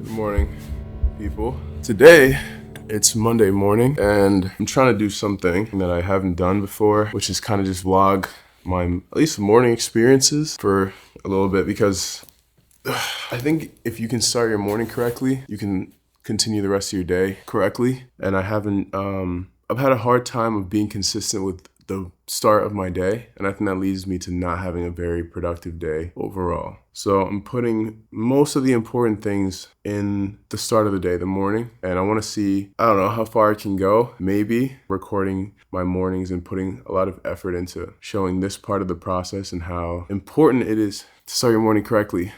Good morning, people. Today, it's Monday morning, and I'm trying to do something that I haven't done before, which is kind of just vlog my, at least morning experiences for a little bit, because I think if you can start your morning correctly, you can continue the rest of your day correctly. And I've had a hard time of being consistent with the start of my day, and I think that leads me to not having a very productive day overall. So I'm putting most of the important things in the start of the day, the morning, and I want to see, I don't know how far I can go, maybe recording my mornings and putting a lot of effort into showing this part of the process and how important it is to start your morning correctly.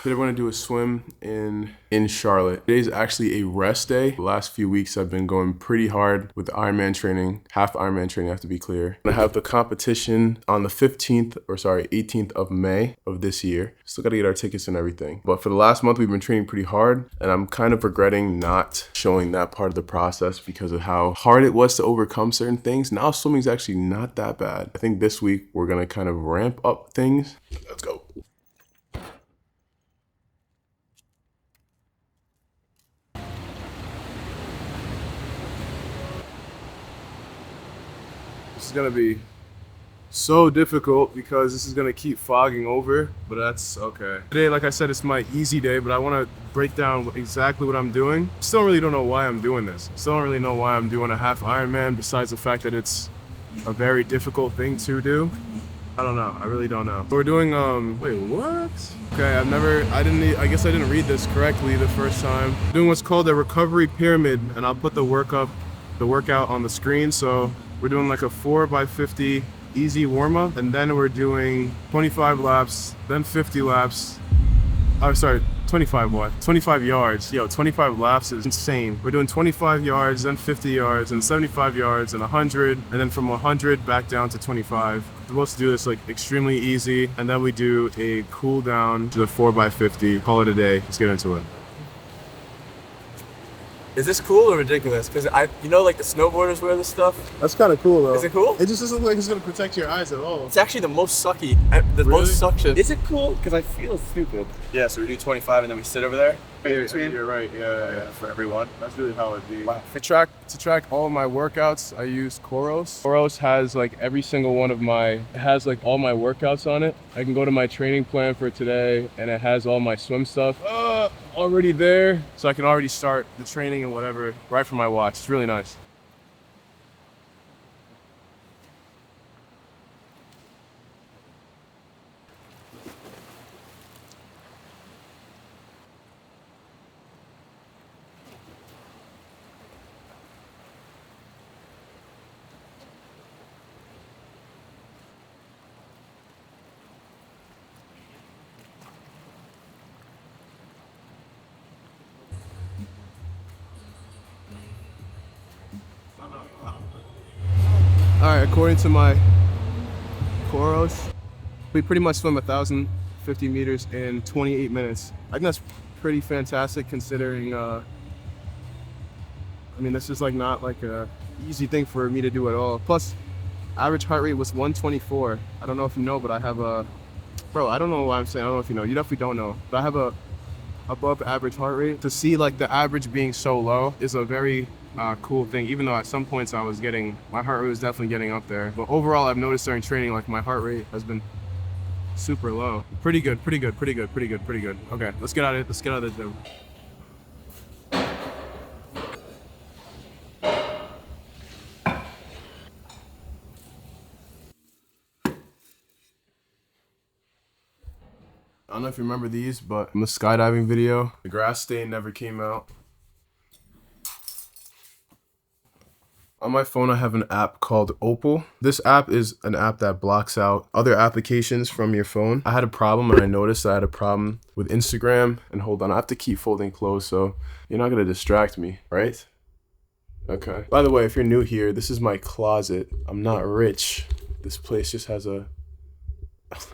Today we're gonna do a swim in Charlotte. Today's actually a rest day. The last few weeks I've been going pretty hard with Ironman training, half Ironman training, I have to be clear. I have the competition on the 18th of May of this year. Still gotta get our tickets and everything. But for the last month we've been training pretty hard, and I'm kind of regretting not showing that part of the process because of how hard it was to overcome certain things. Now swimming's actually not that bad. I think this week we're gonna kind of ramp up things. Let's go. This is gonna be so difficult because this is gonna keep fogging over, but that's okay. Today, like I said, it's my easy day, but I wanna break down exactly what I'm doing. Still really don't know why I'm doing this. Still don't really know why I'm doing a half Ironman, besides the fact that it's a very difficult thing to do. I don't know, I really don't know. So we're doing, wait, what? Okay, I guess I didn't read this correctly the first time. Doing what's called a recovery pyramid, and I'll put the workout on the screen. So we're doing like a 4x50 easy warm-up, and then we're doing 25 laps, then 50 laps. Oh, sorry, 25 yards. Yo, 25 laps is insane. We're doing 25 yards, then 50 yards, and 75 yards, and 100, and then from 100 back down to 25. We're supposed to do this like extremely easy, and then we do a cool down to the 4x50. Call it a day. Let's get into it. Is this cool or ridiculous? Because like the snowboarders wear this stuff. That's kind of cool though. Is it cool? It just doesn't look like it's gonna protect your eyes at all. It's actually the most sucky, most suction. Is it cool? Because I feel stupid. Yeah, so we do 25 and then we sit over there. You're right, yeah. For everyone. That's really how it'd be. Wow. To track all of my workouts, I use Koros. Koros has like every single one of it has like all my workouts on it. I can go to my training plan for today and it has all my swim stuff already there. So I can already start the training and whatever right from my watch. It's really nice. All right, according to my Koros, we pretty much swim 1,050 meters in 28 minutes. I think that's pretty fantastic considering, this is like not like a easy thing for me to do at all. Plus, average heart rate was 124. I don't know if you know, but I have I don't know why I'm saying, I don't know if you know, you definitely don't know, but I have a above average heart rate. To see like the average being so low is a very cool thing, even though at some points my heart rate was definitely getting up there. But overall, I've noticed during training, like my heart rate has been super low. Pretty good. Okay, let's get out of the gym. I don't know if you remember these, but in the skydiving video, the grass stain never came out. On my phone, I have an app called Opal. This app is an app that blocks out other applications from your phone. I had a problem, and I noticed I had a problem with Instagram. And hold on, I have to keep folding clothes, so you're not gonna distract me, right? Okay. By the way, if you're new here, this is my closet. I'm not rich. This place just has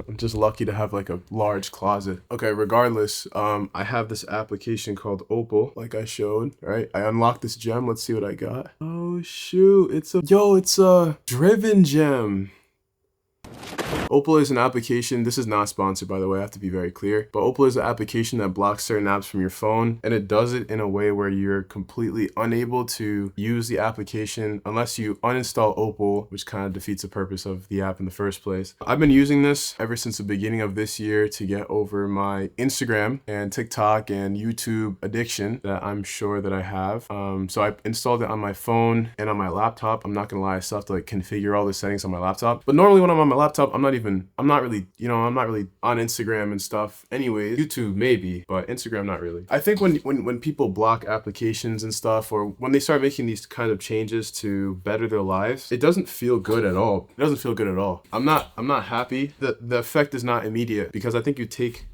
I'm just lucky to have like a large closet. Okay, regardless, I have this application called Opal, like I showed, right? I unlocked this gem. Let's see what I got. Oh shoot, it's a driven gem. Opal is an application. This is not sponsored, by the way. I have to be very clear. But Opal is an application that blocks certain apps from your phone, and it does it in a way where you're completely unable to use the application unless you uninstall Opal, which kind of defeats the purpose of the app in the first place. I've been using this ever since the beginning of this year to get over my Instagram and TikTok and YouTube addiction that I'm sure that I have. So I installed it on my phone and on my laptop. I'm not gonna lie, I still have to like configure all the settings on my laptop. But normally when I'm on my laptop, I'm not really on Instagram and stuff. Anyways, YouTube maybe, but Instagram not really. I think when people block applications and stuff, or when they start making these kind of changes to better their lives, it doesn't feel good at all. It doesn't feel good at all. I'm not happy. The effect is not immediate, because I think you take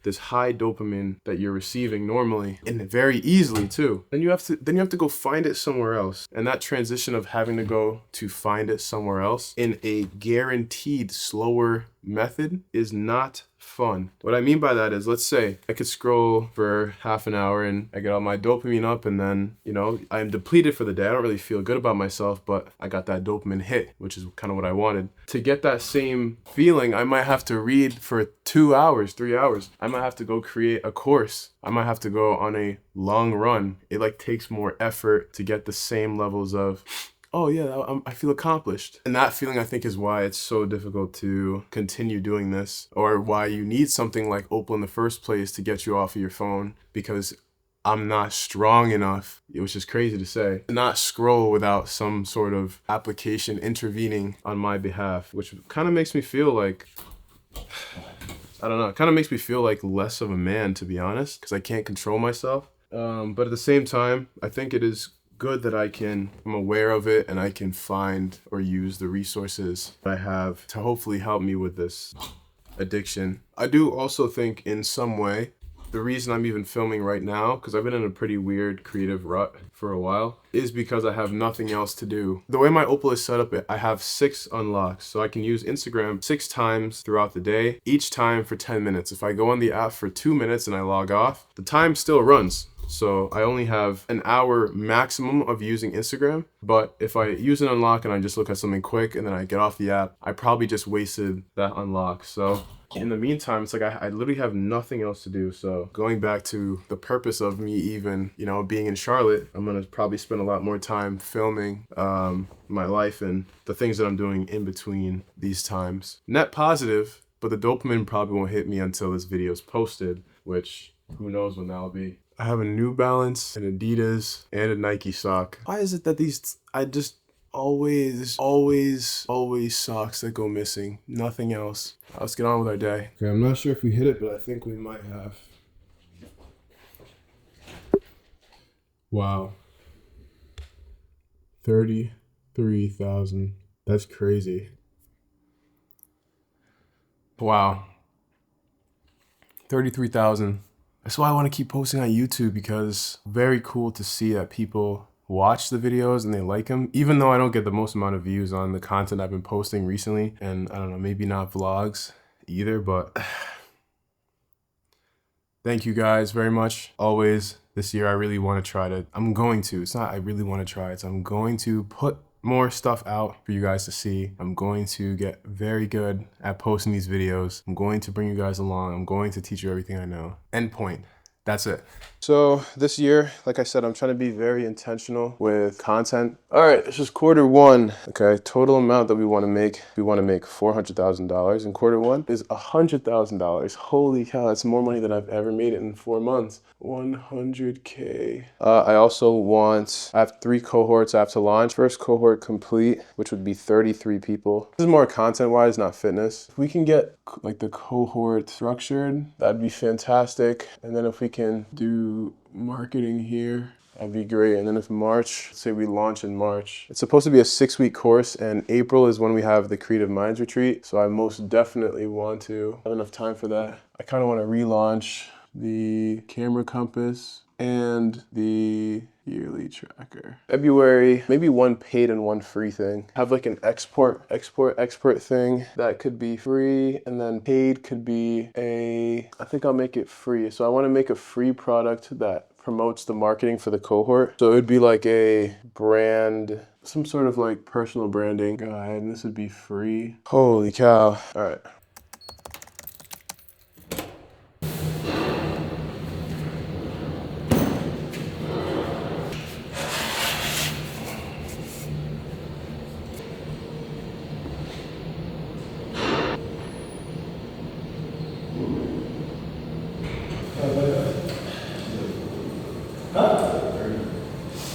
this high dopamine that you're receiving normally, and very easily too. Then you have to go find it somewhere else. And that transition of having to go to find it somewhere else in a guaranteed slower method is not fun. What I mean by that is, let's say I could scroll for half an hour and I get all my dopamine up, and then, I'm depleted for the day. I don't really feel good about myself, but I got that dopamine hit, which is kind of what I wanted. To get that same feeling, I might have to read for 2 hours, 3 hours. I might have to go create a course. I might have to go on a long run. It takes more effort to get the same levels of, oh yeah, I feel accomplished. And that feeling, I think, is why it's so difficult to continue doing this, or why you need something like Opal in the first place to get you off of your phone, because I'm not strong enough, which is crazy to say, to not scroll without some sort of application intervening on my behalf, which kind of makes me feel like, I don't know, it kind of makes me feel like less of a man, to be honest, because I can't control myself. But at the same time, I think it is good that I'm aware of it, and I can find or use the resources that I have to hopefully help me with this addiction. I do also think in some way, the reason I'm even filming right now, because I've been in a pretty weird creative rut for a while, is because I have nothing else to do. The way my Opal is set up, I have 6 unlocks, so I can use Instagram 6 times throughout the day, each time for 10 minutes. If I go on the app for 2 minutes and I log off, the time still runs. So I only have an hour maximum of using Instagram, but if I use an unlock and I just look at something quick and then I get off the app, I probably just wasted that unlock. So in the meantime, it's like I literally have nothing else to do. So going back to the purpose of me even, being in Charlotte, I'm gonna probably spend a lot more time filming my life and the things that I'm doing in between these times. Net positive, but the dopamine probably won't hit me until this video is posted, which who knows when that'll be. I have a New Balance, an Adidas, and a Nike sock. Why is it that I just always socks that go missing? Nothing else. Let's get on with our day. Okay, I'm not sure if we hit it, but I think we might have. Wow. 33,000. That's crazy. Wow. 33,000. That's why I want to keep posting on YouTube, because very cool to see that people watch the videos and they like them, even though I don't get the most amount of views on the content I've been posting recently. And I don't know, maybe not vlogs either, but thank you guys very much. Always this year, I really want to try to, I'm going to put more stuff out for you guys to see. I'm going to get very good at posting these videos. I'm going to bring you guys along. I'm going to teach you everything I know. End point. That's it. So this year, like I said, I'm trying to be very intentional with content. All right, this is Q1. Okay, total amount that we want to make $400,000 in Q1 is $100,000. Holy cow, that's more money than I've ever made in 4 months. 100K. I have 3 cohorts I have to launch. First cohort complete, which would be 33 people. This is more content-wise, not fitness. If we can get the cohort structured, that'd be fantastic. And then if we can do marketing here, that'd be great. And then if March, say we launch in March, it's supposed to be a 6-week course, and April is when we have the Creative Minds retreat. So I most definitely want to have enough time for that. I kind of want to relaunch the camera compass and the yearly tracker. February, maybe 1 paid and 1 free thing. Have an export thing that could be free, and then paid could be I think I'll make it free. So I want to make a free product that promotes the marketing for the cohort. So it would be like a brand, some sort of like personal branding guide, and this would be free. Holy cow. All right.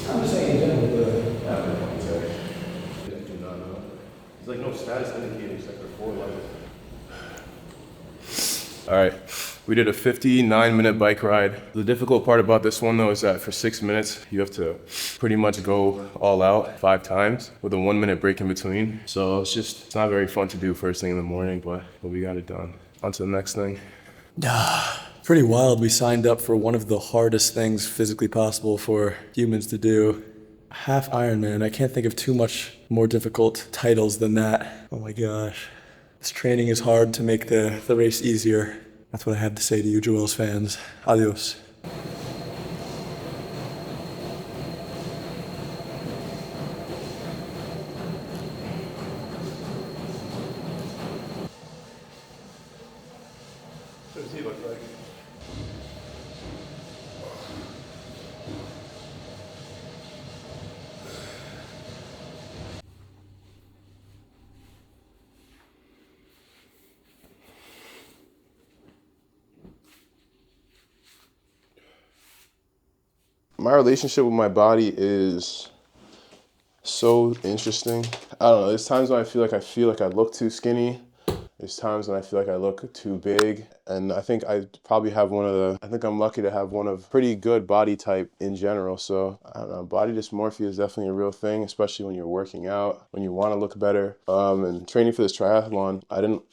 I'm just saying in general, There's like no status indicators like before All right, we did a 59-minute bike ride. The difficult part about this one though is that for 6 minutes, you have to pretty much go all out 5 times with a 1-minute break in between. So it's not very fun to do first thing in the morning, but we got it done. On to the next thing. pretty wild. We signed up for one of the hardest things physically possible for humans to do. Half Ironman. I can't think of too much more difficult titles than that. Oh my gosh. This training is hard to make the race easier. That's what I have to say to you, Joel's fans. Adios. What does he look like? My relationship with my body is so interesting. I don't know, there's times when I feel like I look too skinny. There's times when I feel like I look too big. And I think I probably have I think I'm lucky to have one of pretty good body type in general. So I don't know, body dysmorphia is definitely a real thing, especially when you're working out, when you want to look better. And training for this triathlon,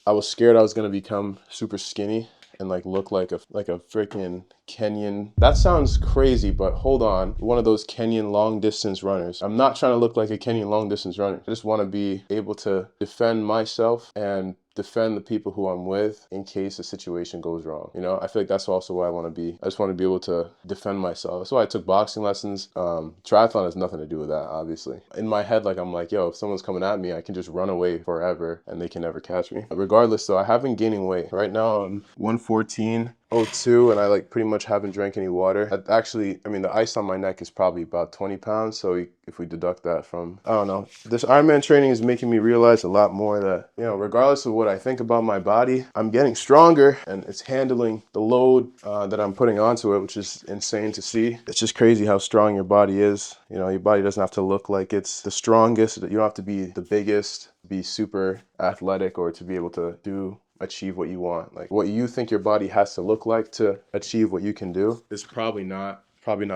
I was scared I was gonna become super skinny and like look like a freaking Kenyan. That sounds crazy, but hold on. One of those Kenyan long distance runners. I'm not trying to look like a Kenyan long distance runner. I just want to be able to defend myself and defend the people who I'm with in case a situation goes wrong. You know, I feel like that's also why I want to be. I just want to be able to defend myself. That's why I took boxing lessons. Triathlon has nothing to do with that, obviously. In my head, like I'm like, yo, if someone's coming at me, I can just run away forever and they can never catch me. Regardless, though, I have been gaining weight. Right now, I'm 114.02, and I like pretty much haven't drank any water. The ice on my neck is probably about 20 pounds. So if we deduct that from, I don't know, this Ironman training is making me realize a lot more that, you know, regardless of what I think about my body, I'm getting stronger and it's handling the load that I'm putting onto it, which is insane to see. It's just crazy how strong your body is. You know, your body doesn't have to look like it's the strongest. You don't have to be the biggest, be super athletic, or to be able to achieve what you want. Like what you think your body has to look like to achieve what you can do is probably not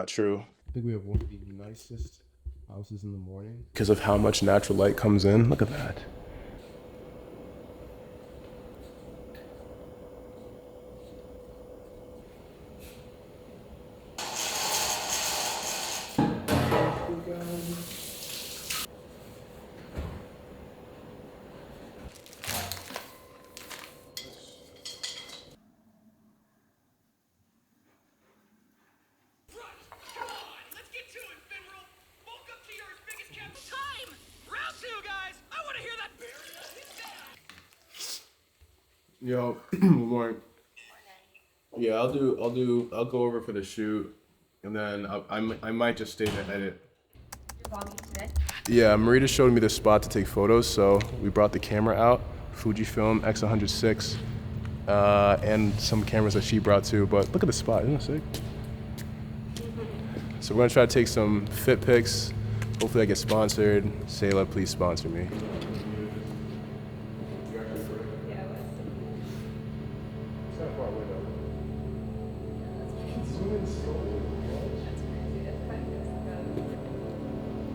true. I think we have one of the nicest houses in the morning because of how much natural light comes in. Look at that. Yo, good morning. Yeah, I'll go over for the shoot, and then I might just stay to edit. You're vlogging today? Yeah, Marita showed me the spot to take photos, so we brought the camera out, Fujifilm X106, and some cameras that she brought too. But look at the spot, isn't it sick? So we're gonna try to take some fit pics. Hopefully I get sponsored. Sayla, please sponsor me.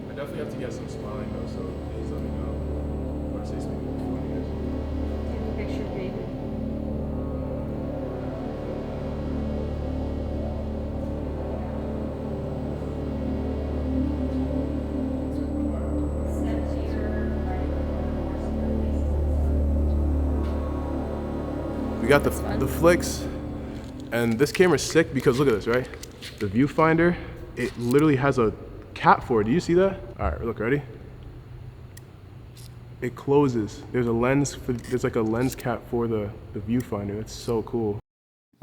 I definitely have to get some smiling though, so please let me know. I want to say something funny. Take a picture, baby. We got the flicks, and this camera's sick because look at this, right? the viewfinder, it literally has a cap for it. Do you see that? All right, look, ready? It closes. There's like a lens cap for the viewfinder. That's so cool.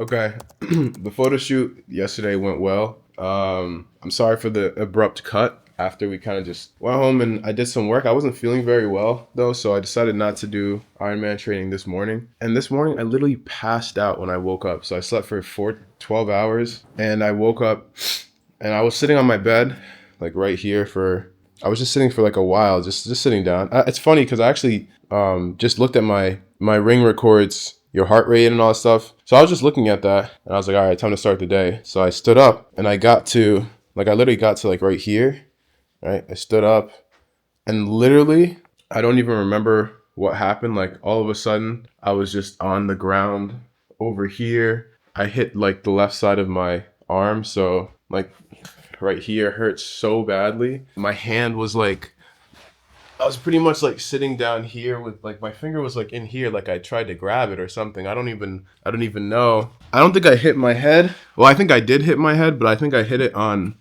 Okay, the photo shoot yesterday went well. I'm sorry for the abrupt cut after we kind of just went home and I did some work. I wasn't feeling very well though, so I decided not to do Ironman training this morning. And this morning I literally passed out when I woke up. So I slept for 12 hours and I woke up and I was sitting on my bed, like right here I was just sitting for like a while, just sitting down. It's funny because I actually just looked at my Ring records your heart rate and all that stuff. So I was just looking at that and I was like, all right, time to start the day. So I stood up and I literally got to like right here, right? I stood up and literally, I don't even remember what happened. Like all of a sudden I was just on the ground over here. I hit like the left side of my arm. So like right here hurts so badly. My hand was like, I was pretty much like sitting down here with like my finger was like in here, like I tried to grab it or something. I don't even know. I don't think I hit my head. Well, I think I did hit my head, but I think I hit it on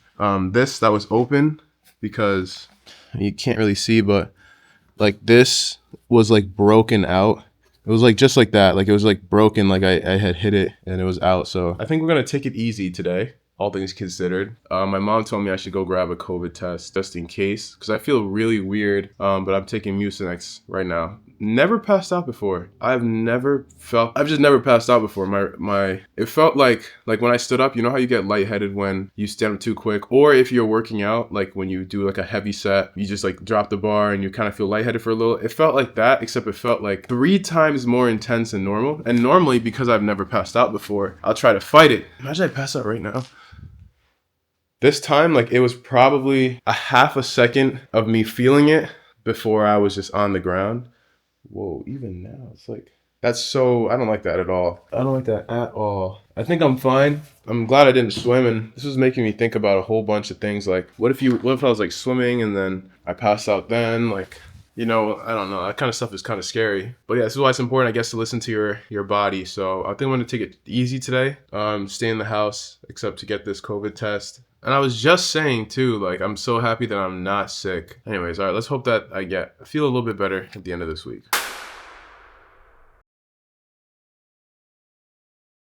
this that was open because you can't really see, but like this was like broken out. It was like just like that. Like it was like broken, like I had hit it and it was out. So I think we're gonna take it easy today, all things considered. My mom told me I should go grab a COVID test just in case, because I feel really weird, but I'm taking Mucinex right now. Never passed out before. I've just never passed out before. It felt like when I stood up, you know how you get lightheaded when you stand up too quick, or if you're working out, like when you do like a heavy set, you just like drop the bar and you kind of feel lightheaded for a little. It felt like that, except it felt like 3 times more intense than normal. And normally, because I've never passed out before, I'll try to fight it. Imagine I pass out right now. This time, like it was probably a half a second of me feeling it before I was just on the ground. Whoa, even now, it's like, I don't like that at all. I don't like that at all. I think I'm fine. I'm glad I didn't swim, and this was making me think about a whole bunch of things. Like, what if I was like swimming and then I passed out then? Like, I don't know. That kind of stuff is kind of scary. But yeah, this is why it's important, I guess, to listen to your body. So I think I'm going to take it easy today. Stay in the house, except to get this COVID test. And I was just saying too, like, I'm so happy that I'm not sick. Anyways, all right, let's hope that I feel a little bit better at the end of this week.